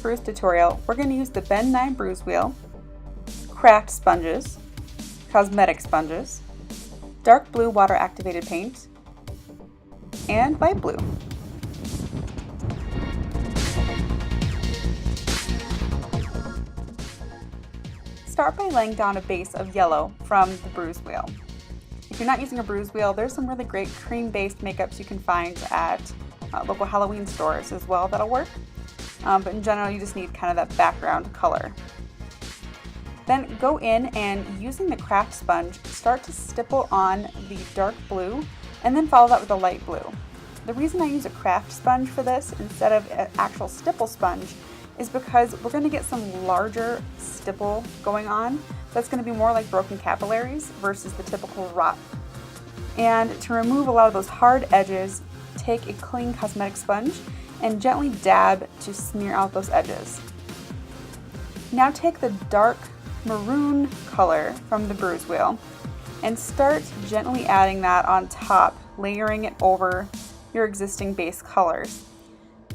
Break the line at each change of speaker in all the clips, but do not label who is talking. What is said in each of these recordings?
bruise tutorial, we're going to use the Ben 9 bruise wheel, craft sponges, cosmetic sponges, dark blue water activated paint, and light blue. Start by laying down a base of yellow from the bruise wheel. If you're not using a bruise wheel, there's some really great cream-based makeups you can find at local Halloween stores as well that'll work. But in general, you just need kind of that background color. Then go in and using the craft sponge, start to stipple on the dark blue and then follow that with a light blue. The reason I use a craft sponge for this instead of an actual stipple sponge is because we're going to get some larger stipple going on. That's going to be more like broken capillaries versus the typical rot. And to remove a lot of those hard edges, take a clean cosmetic sponge and gently dab to smear out those edges. Now take the dark maroon color from the bruise wheel and start gently adding that on top, layering it over your existing base colors.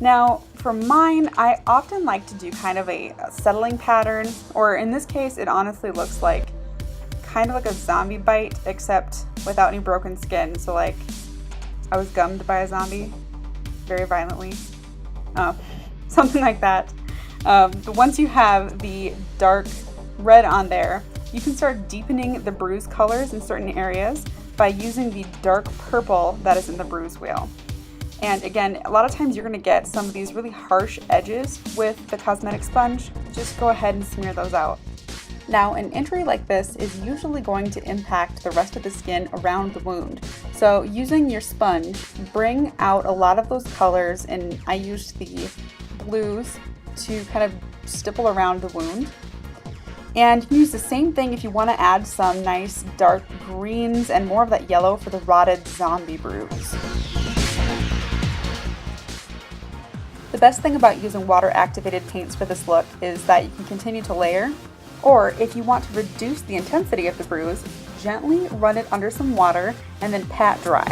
Now for mine, I often like to do kind of a settling pattern, or in this case it honestly looks like kind of like a zombie bite except without any broken skin. So like I was gummed by a zombie very violently, something like that. But once you have the dark red on there, you can start deepening the bruise colors in certain areas by using the dark purple that is in the bruise wheel. And again, a lot of times you're going to get some of these really harsh edges with the cosmetic sponge. Just go ahead and smear those out. Now, an injury like this is usually going to impact the rest of the skin around the wound. So using your sponge, bring out a lot of those colors, and I used the blues to kind of stipple around the wound. And use the same thing if you want to add some nice dark greens and more of that yellow for the rotted zombie bruise. The best thing about using water-activated paints for this look is that you can continue to layer, or if you want to reduce the intensity of the bruise, gently run it under some water and then pat dry.